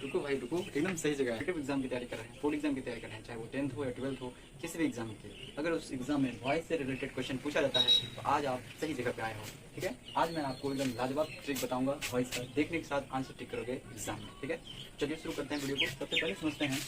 रुको भाई रुको, एकदम सही जगह है। एग्जाम की तैयारी कर रहे हैं, बोर्ड एग्जाम की तैयारी कर रहे हैं, चाहे वो 10th हो या 12th हो, किसी भी एग्जाम की, अगर उस एग्जाम में वॉइस से रिलेटेड क्वेश्चन पूछा जाता है तो आज आप सही जगह पे आए हो। ठीक है, आज मैं आपको एकदम लाजवाब ट्रिक बताऊंगा वॉइस का, देखने के साथ आंसर टिक करोगे एग्जाम में। ठीक है, चलिए शुरू करते हैं वीडियो को। सबसे पहले समझते हैं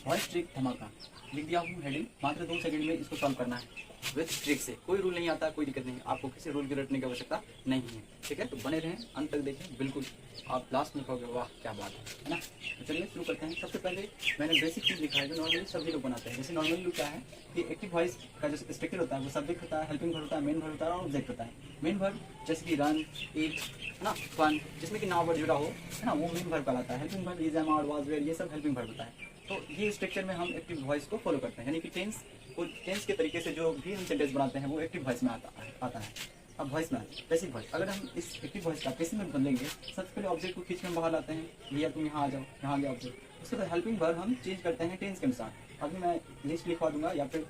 वॉइस ट्रिक धमाका। लिख दिया हूँ हेडिंग, मात्र 2 सेकंड में इसको सॉल्व करना है विथ ट्रिक से। कोई रूल नहीं आता, कोई दिक्कत नहीं, आपको किसी रूल की रटने की आवश्यकता नहीं है। ठीक है, तो बने रहें, अंत तक देखें, बिल्कुल आप लास्ट में कहोगे वाह क्या बात है ना। तो चलिए शुरू करते हैं। सबसे पहले मैंने बेसिक चीज लिखा है जो नॉर्मली सभी लोग बनाते हैं। जैसे नॉर्मली लोग क्या है कि एक्टिव वॉइस का जो स्ट्रक्चर होता है वो सब्जेक्ट होता है, हेल्पिंग वर्ब होता है, मेन वर्ब होता है और ऑब्जेक्ट होता है। मेन वर्ब जैसे कि रन, ईट, है ना, फन, जिसमें कि नाउन वर्ड जुड़ा हो, है ना, वो मेन वर्ब कहलाता है। Helping verb is, am, are, was, were, ये सब हेल्पिंग वर्ब होता है। तो ये स्ट्रक्चर में हम एक्टिव वॉइस को फॉलो करते हैं, यानी कि टेंस के तरीके से जो भी हम सेंटेंस बनाते हैं वो एक्टिव वॉइस में आता है। अब वॉइस में पैसिव वॉइस, अगर हम इस एक्टिव वॉइस का पैसिव में बदलेंगे, सबसे पहले ऑब्जेक्ट को खींच कर बाहर लाते हैं, भैया तुम यहाँ आ जाओ, यहाँ आ गया ऑब्जेक्ट। उसके बाद हेल्पिंग वर्ब हम चेंज करते हैं टेंस के अनुसार। अभी मैं लिस्ट लिखवा दूंगा या फिर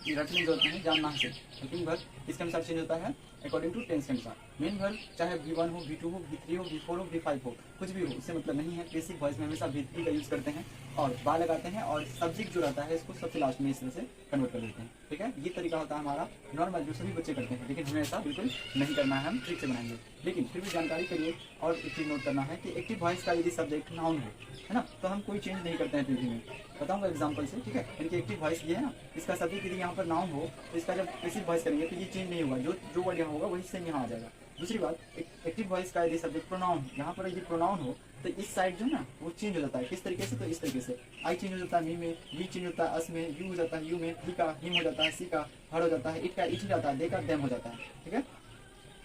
रटने की जरूरत नहीं, जानना है। हेल्पिंग वर्ब इसके अनुसार चेंज होता है अकॉर्डिंग टू टेंस के अनुसार। मेन वर्ब चाहे V1 हो, V2 हो, V3 हो, V4 हो, V5 हो, कुछ भी हो, उससे मतलब नहीं है। बेसिक वॉइस में हमेशा V3 का यूज करते हैं और बाय लगाते हैं और सब्जेक्ट जो रहता है इसको सबसे लास्ट में इस तरह से कन्वर्ट कर देते हैं। ठीक है, ये तरीका होता है हमारा नॉर्मल जो सभी बच्चे करते हैं, लेकिन हमें ऐसा बिल्कुल नहीं करना है, हम ट्रिक से बनाएंगे। लेकिन फिर भी जानकारी के लिए और एक चीज नोट करना है कि एक्टिव वॉइस का यदि सब्जेक्ट नाउन है ना, तो हम कोई चेंज नहीं करते हैं पीवी में। बताऊंगा एग्जांपल से। ठीक है, यानी कि एक्टिव वॉइस ये है ना, इसका सब्जेक्ट यदि यहाँ पर नाउन हो तो इसका जब पैसिव वॉइस करेंगे तो ये चेंज नहीं होगा, जो वर्ड यहाँ होगा वही सेम यहाँ आ जाएगा। दूसरी बात, एक्टिव वॉइस का यदि सब्जेक्ट प्रोनाउन, यहाँ पर यदि प्रोनाउन हो तो इस साइड जो ना वो चेंज हो जाता है। किस तरीके से? तो इस तरीके से आई चेंज हो जाता है मी में, वी चेंज होता है अस में, यू हो जाता है यू में, ही का हिम हो जाता है, सी का हर हो जाता है, इट का इच हो जाता है, दे का देम हो जाता है। ठीक है,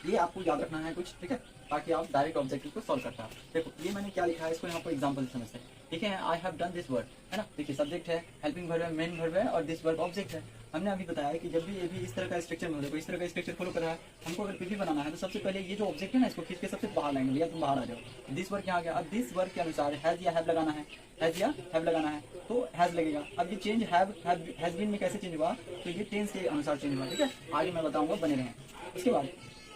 ये आपको याद रखना है कुछ। ठीक है, ताकि आप डायरेक्ट ऑब्जेक्टिव को सॉल्व करता है। देखो ये मैंने क्या लिखा है, इसको यहाँ पर एग्जांपल से समझते हैं। ठीक है, I have done this word, है ना, देखिए सब्जेक्ट है, हेल्पिंग वर्ब है, मेन वर्ब है और दिस वर्ब ऑब्जेक्ट है। हमने अभी बताया कि जब भी ये भी इस तरह का स्ट्रक्चर में हो, इस तरह का स्ट्रक्चर फॉलो कर रहा है, हमको अगर पीवी बनाना है तो सबसे पहले ये जो ऑब्जेक्ट है ना इसको खींच के सबसे बाहर लाएंगे, भैया तुम बाहर आ जाओ। दिस वर्ब क्या आ गया? अब दिस वर्ब के अनुसार हैज या हैव लगाना है, हैज या हैव लगाना है तो हैज लगेगा। अब ये चेंज हैज बीन में कैसे चेंज हुआ? तो ये टेंस के अनुसार चेंज हुआ। ठीक है, आगे मैं बताऊंगा, बने रहें। उसके बाद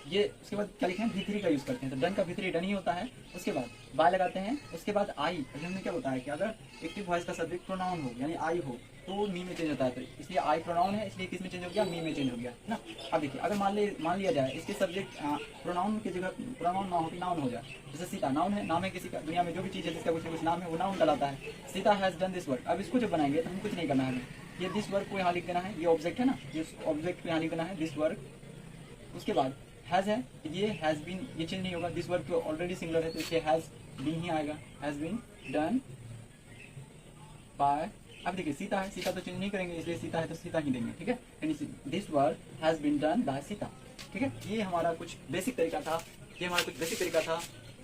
क्या लिखे हैं? V3 का यूज करते हैं, तो डन का V3 डन ही होता है। उसके बाद बाय लगाते हैं, उसके बाद आई। अभी हमने क्या बताया कि अगर एक्टिव वॉइस का सब्जेक्ट प्रोनाउन हो यानी आई हो तो मी में चेंज होता है, तो इसलिए आई प्रोनाउन है, इसलिए किस में चेंज हो गया? मी में चेंज हो गया ना। अब देखिए, अगर मान लिया जाए इसके सब्जेक्ट प्रोनाउन की जगह प्रोनाउन ना हो कि नाउन हो जाए, जैसे सीता नाउन है, नाम है किसी का, दुनिया में जो भी चीज़ है जिसका कुछ नाम है वो नाउन कहलाता है। Sita has done this work. अब इसको जब बनाएंगे तो हम कुछ नहीं करना है, ये दिस वर्क को यहाँ लिख देना है, ये ऑब्जेक्ट है ना, इस ऑब्जेक्ट को यहाँ लिख देना है दिस वर्क। उसके बाद हैज है, ये हैज बीन, ये चेंज नहीं होगा, दिस वर्ब तो ऑलरेडी सिंगुलर है तो इसलिए हैज बीन ही आएगा, हैज बीन डन बाय। अब देखिए सीता है, सीता तो चेंज नहीं करेंगे इसलिए सीता है तो सीता ही देंगे। ठीक है, this verb has been done by Sita. ठीक है, ये हमारा कुछ बेसिक तरीका था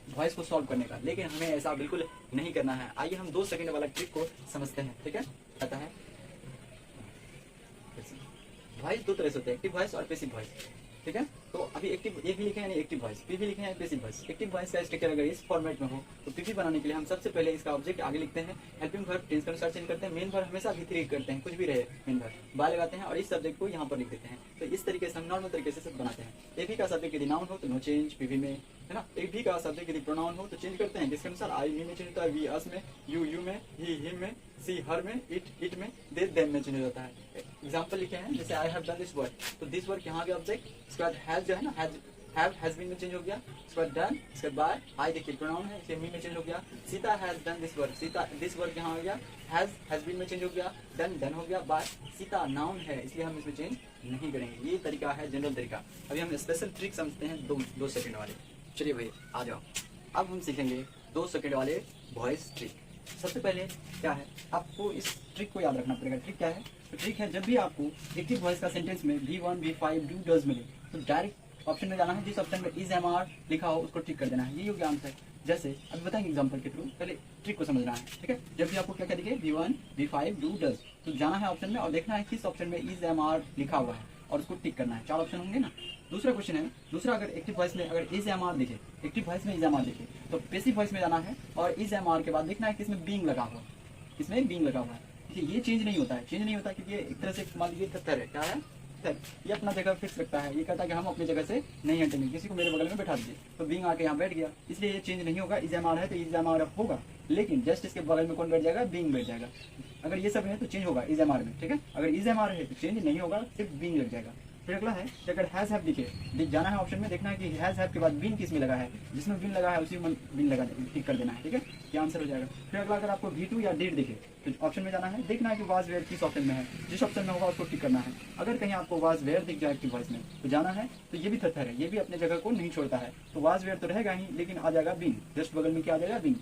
वॉइस को सॉल्व करने का, लेकिन हमें ऐसा बिल्कुल नहीं करना है। आइए हम 2 सेकंड वाला ट्रिक को समझते हैं। ठीक है, आता है वॉइस 2 तरह से होते हैं, एक्टिव वॉइस और पैसिव वॉइस। ठीक है, तो अभी एक्टिव ये भी लिखे हैं एक्टिव वॉइस, पीवी लिखे हैं पैसिव वॉइस। एक्टिव वॉइस का स्ट्रक्चर अगर इस फॉर्मेट में हो तो पीवी बनाने के लिए हम सबसे पहले इसका ऑब्जेक्ट आगे लिखते हैं, हेल्पिंग वर्ब टेंस के अनुसार चेंज करते हैं, मेन वर्ब हमेशा V3 करते हैं, कुछ भी रहे मेन वर्ब बाय लगाते हैं और इस सब्जेक्ट को यहाँ पर लिख देते हैं। तो इस तरीके से हम नॉर्मल तरीके से सब बनाते हैं। एवी का सब्जेक्ट यदि नाउन हो तो नो चेंज पीवी में, है ना। एवी का सब्जेक्ट यदि प्रोनाउन हो तो चेंज करते हैं, जिसके अनुसार आई मी में चेंज होता है, वी अस में, यू में, ही हिम में, सी हर में, इट में, दे देम में चेंज हो जाता है। एग्जाम्पल लिखे हैं, जैसे I have done this work, तो दिस वर्क यहाँ गया ऑब्जेक्ट, उसके बाद हैज जो है ना, हैज बीन में चेंज हो गया, उसके बाद डन, उसके बाद आई देखिए प्रोनाउन है इसलिए मी में चेंज हो गया। Sita has done this work, Sita this work यहाँ हो गया, हैज बीन में चेंज हो गया, डन हो गया, बाय सीता नाउन है इसलिए हम इसमें चेंज नहीं करेंगे। ये तरीका है जनरल तरीका। अभी हम स्पेशल ट्रिक समझते हैं 2 सेकंड वाले। चलिए भाई आ जाओ, अब हम सीखेंगे 2 सेकंड वाले वॉइस ट्रिक। सबसे पहले क्या है, आपको इस ट्रिक को याद रखना पड़ेगा। ट्रिक क्या है? तो ट्रिक है, जब भी आपको एक्टिव वॉइस का सेंटेंस में V1 V5 डू डज मिले तो डायरेक्ट ऑप्शन में जाना है, जिस ऑप्शन में इज एम आर लिखा हो उसको टिक कर देना है। ये योग्य आंसर है। जैसे अभी बताएंगे एग्जांपल के थ्रू, पहले ट्रिक को समझना है। ठीक है, जब भी आपको क्या क्या दिखे V1 V5 डू डज तो जाना है ऑप्शन में और देखना है किस ऑप्शन में इज एम आर लिखा हुआ है और उसको टिक करना है। 4 ऑप्शन होंगे ना। दूसरा क्वेश्चन है, दूसरा अगर एक्टिव वॉइस में अगर इज एम आर दिखे, एक्टिव वॉइस में इज एम आर दिखे तो पैसिव वॉइस में जाना है और इज एम आर के बाद देखना है कि इसमें बीइंग लगा हुआ है, इसमें बीइंग लगा हुआ है। देखिए ये चेंज नहीं होता है, क्योंकि ये एक तरह से मान लीजिए 73 है, क्या है है, ये अपना जगह फिक्स रखता है, ये कहता है कि हम अपनी जगह से नहीं हटेंगे, किसी को मेरे बगल में बैठा दीजिए, तो बीइंग आके यहाँ बैठ गया, इसलिए ये चेंज नहीं होगा। इज एम आर है तो इज एम आर होगा, लेकिन जस्ट इसके बगल में कौन बैठ जाएगा, बीइंग बैठ जाएगा। अगर ये सब है तो चेंज होगा इज एम आर में, ठीक है। अगर इज एम आर है तो चेंज नहीं होगा, सिर्फ बीइंग लग जाएगा। फिर अगला है कि अगर हैज हैव दिखे, जाना है ऑप्शन में, देखना है कि हैज हैव के बाद बीन किस में लगा है, जिसमें बीन लगा है उसी में बीन लगा टिक कर देना है, ठीक है, ये आंसर हो जाएगा। फिर अगला अगर आपको V2 या डिड दिखे तो ऑप्शन में जाना है, देखना है कि वाज वेयर किस ऑप्शन में है, जिस ऑप्शन में होगा उसको टिक करना है। अगर कहीं आपको वाज वेयर दिख जाए एक्टिव वॉइस में तो जाना है, तो ये भी तथ्य है, ये भी अपने जगह को नहीं छोड़ता है, तो वाज वेयर तो रहेगा ही, लेकिन आ जाएगा बीन, जस्ट बगल में क्या आ जाएगा, बीन।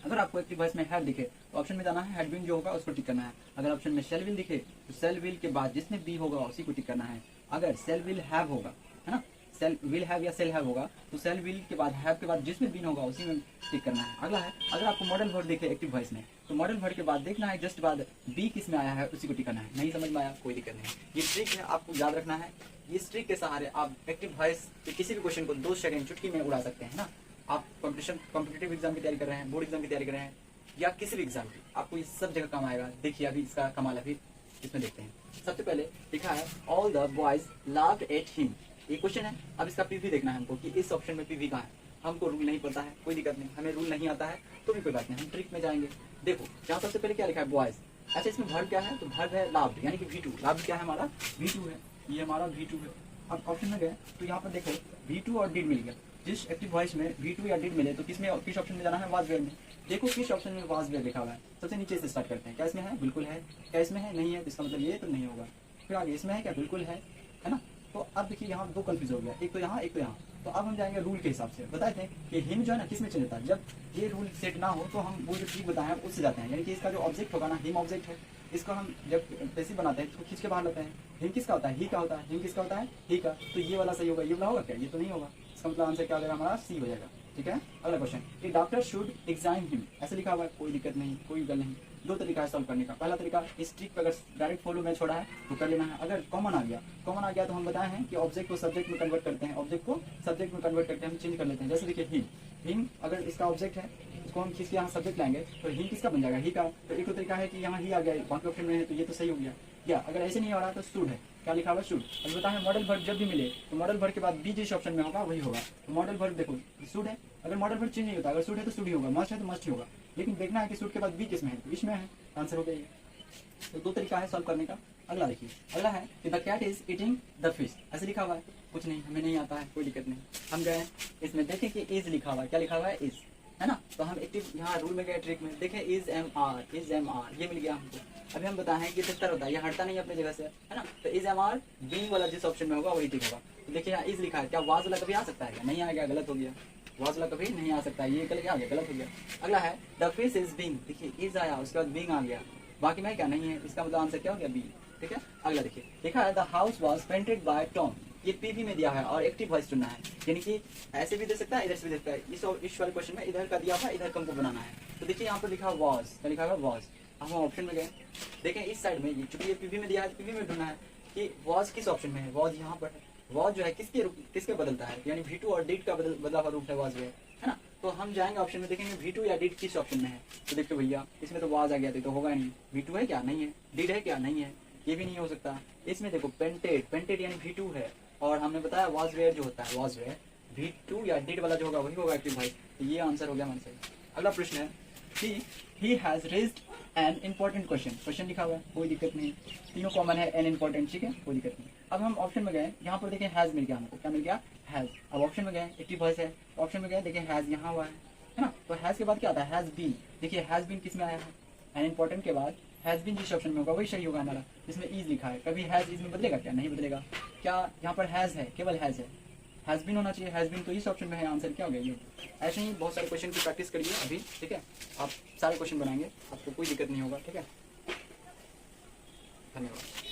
अगर आपको एक्टिव वॉइस में हैड दिखे तो ऑप्शन में जाना है, हैड बीन जो होगा उसको टिक करना है। अगर ऑप्शन में शेल विल दिखे तो शेल विल के बाद जिसमें बी होगा उसी को टिक करना है। अगर सेल विल हैव होगा, है ना, सेल विल हैव या सेल हैव होगा तो सेल विल के बाद हैव के बाद जिसमें बीन होगा उसी में टिक करना है। अगला है, अगर आपको मॉडल वर्ड दिखे एक्टिव वॉइस में तो मॉडल वर्ड के बाद देखना है जस्ट बाद बी किस में आया है उसी को टिक करना है। नहीं समझ में आया कोई दिक्कत नहीं, ये ट्रिक है, आपको याद रखना है। इस ट्रिक के सहारे आप एक्टिव वॉइस के किसी भी क्वेश्चन को 2 सेकंड चुटकी में उड़ा सकते हैं ना। आप कॉम्पिटिटिव एग्जाम की तैयारी कर रहे हैं, बोर्ड एग्जाम की तैयारी कर रहे हैं, या किसी भी एग्जाम की, आपको ये सब जगह काम आएगा। देखिए अभी इसका कमाल अभी इसमें देखते हैं। सबसे पहले लिखा है all the boys laughed at him, ये क्वेश्चन है। अब इसका पीवी देखना है हमको कि इस ऑप्शन में पीवी कहाँ है। हमको रूल नहीं पता है, कोई दिक्कत नहीं, हमें रूल नहीं आता है तो भी कोई बात नहीं, हम ट्रिक में जाएंगे। देखो यहाँ सबसे पहले क्या लिखा है, बॉयज। अच्छा इसमें वर्ब क्या है, तो वर्ब है लाफ्ड, यानी कि V2। लाफ्ड क्या है हमारा, V2 है, ये हमारा V2 है। अब ऑप्शन में गए तो यहाँ पर देखो V2 और डिड मिल गया। जिस एक्टिव वॉइस में V2 या डिड मिले तो किस ऑप्शन में जाना है, वाज वेयर में। देखो किस ऑप्शन में वाज वेयर लिखा हुआ है, सबसे नीचे से स्टार्ट करते हैं। क्या इसमें है, बिल्कुल है। क्या इसमें है, नहीं है, इसका मतलब ये तो नहीं होगा। फिर आगे इसमें है क्या, बिल्कुल है ना। तो अब देखिए यहाँ 2 कंफ्यूज हो गया, एक तो यहाँ एक तो यहाँ। तो अब हम जाएंगे रूल के हिसाब से, बताए थे कि हिम जो है ना किस में चले जाता है, जब ये रूल सेट ना हो तो हम वो जो ट्रिक बताए हैं उससे जाते हैं। यानी कि इसका जो ऑब्जेक्ट होगा ना, हिम ऑब्जेक्ट है, इसको हम जब पैसिव बनाते हैं तो खींच के बाहर लाते हैं। हिम किसका होता है, ही का होता है। हिम किसका होता है, ही का। तो ये वाला सही होगा, ये वाला होगा क्या, ये तो नहीं होगा। इसका मतलब आंसर क्या हो जाएगा हमारा, सी हो जाएगा, ठीक है। अगला क्वेश्चन, कि डॉक्टर शुड एग्जामिन हिम, ऐसे लिखा हुआ है, कोई दिक्कत नहीं, कोई गल नहीं। 2 तरीका है सॉल्व करने का। पहला तरीका, इस ट्रिक पर अगर डायरेक्ट फॉलो में छोड़ा है तो कर लेना है। अगर कॉमन आ गया तो हम बताए हैं कि ऑब्जेक्ट को सब्जेक्ट में कन्वर्ट करते हैं, ऑब्जेक्ट को सब्जेक्ट में कन्वर्ट करके हम चेंज कर लेते हैं। जैसे देखिए हिम अगर इसका ऑब्जेक्ट है, इसको हम खींच के यहाँ सब्जेक्ट लाएंगे तो हिम किसका बन जाएगा, ही का। तो एक तरीका है कि यहाँ ही आ गया, बाकी ऑप्शन में है तो ये तो सही हो गया। या अगर ऐसे नहीं हो रहा तो शुड है, क्या लिखा हुआ, शुड। अब बताएं मॉडल वर्ब जब भी मिले तो मॉडल वर्ब के बाद बी जिस ऑप्शन में होगा वही होगा। तो मॉडल वर्ब देखो शुड है, अगर मॉडल वर्ब चेंज नहीं होता, अगर शुड है तो शुड ही होगा, मस्ट है तो मस्ट ही होगा। लेकिन देखना है कि शुड के बाद बी किस में है, तो इसमें है, आंसर हो गया। तो 2 तरीका है सॉल्व करने का। अगला देखिए, अगला है कि the cat is eating the fish, ऐसे लिखा हुआ है, कुछ नहीं, हमें नहीं आता है, कोई दिक्कत नहीं। हम गए इसमें देखें कि इज लिखा हुआ है, क्या लिखा हुआ है, इज, है ना। तो हम एक्टिव यहाँ रूल में गए, ट्रिक में देखें इज एम आर, ये मिल गया हमको। अभी हम बताएं कि बेहतर होता है, ये हटता नहीं अपनी जगह से, है ना। तो इज एम आर बीइंग वाला जिस ऑप्शन में होगा वही ठीक होगा। तो देखिए यहाँ इज लिखा है, क्या वाज वाला कभी आ सकता है, क्या नहीं आ गया, गलत हो गया। वाज वाला कभी नहीं आ सकता है, ये कल क्या आ गया, गलत हो गया। अगला है द फिश इज बीइंग, देखिए इज आया उसके बाद बीइंग आ गया, बाकी में क्या नहीं है, इसका मतलब आंसर क्या हो गया, बी, ठीक है। अगला देखिए, देखा है the house was painted bye Tom, ये पीवी में दिया है और एक्टिव वॉइस चुनना है, यानी कि ऐसे भी दे सकता है, इधर से भी दे सकता है। इस वाले क्वेश्चन में इधर का दिया हुआ, इधर हमको बनाना है। तो देखिए यहाँ पर लिखा वाज, क्या लिखा हुआ, वाज। अब हम ऑप्शन में गए, देखें इस साइड में, चूंकि ये पीवी में दिया है, पीवी में ढूंढना है कि वाज किस ऑप्शन में है। वाज यहाँ पर है, वाज जो है किसके बदलता है, यानी V2 और डिड का बदला हुआ रूप है वाज, है ना। तो हम जाएंगे ऑप्शन में, देखेंगे V2 या डिड किस ऑप्शन में है। तो देखते भैया इसमें तो वाज आ गया, तो होगा नहीं। V2 है क्या, नहीं है। डिड है क्या, नहीं है, ये भी नहीं हो सकता। इसमें देखो पेंटेड यानी V2 है, और हमने बताया वाज वेयर जो होता है, वाज वेयर V2 या डिड वाला जो होगा वही होगा एक्टिव भाई। तो ये आंसर हो गया हमारे सही। अगला प्रश्न है, he has raised an important question लिखा हुआ है, कोई दिक्कत नहीं, तीनों कॉमन है, एन इंपॉर्टेंट, ठीक है, कोई दिक्कत नहीं। अब हम ऑप्शन में गए, यहाँ पर देखें हैज मिल गया हमको, क्या मिल गया, हैज। अब ऑप्शन में गए, एक्टिव वॉइस है, ऑप्शन में गए देखें हैज यहाँ हुआ है ना। तो हैज के बाद क्या आता है, हैज बीन। देखिए हैज बीन किस में आया है, एन इंपॉर्टेंट के बाद हैज बीन जिस ऑप्शन में होगा वही सही होगा हमारा। इसमें इज लिखा है, कभी हैज इज में बदलेगा क्या, नहीं बदलेगा। क्या यहाँ पर हैज है, केवल हैज है, हैज बीन होना चाहिए, हैज बीन तो इस ऑप्शन में है, आंसर क्या हो गया ये। ऐसे ही बहुत सारे क्वेश्चन की प्रैक्टिस करिए अभी, ठीक है। आप सारे क्वेश्चन बनाएंगे, आपको कोई दिक्कत नहीं होगा, ठीक है। धन्यवाद।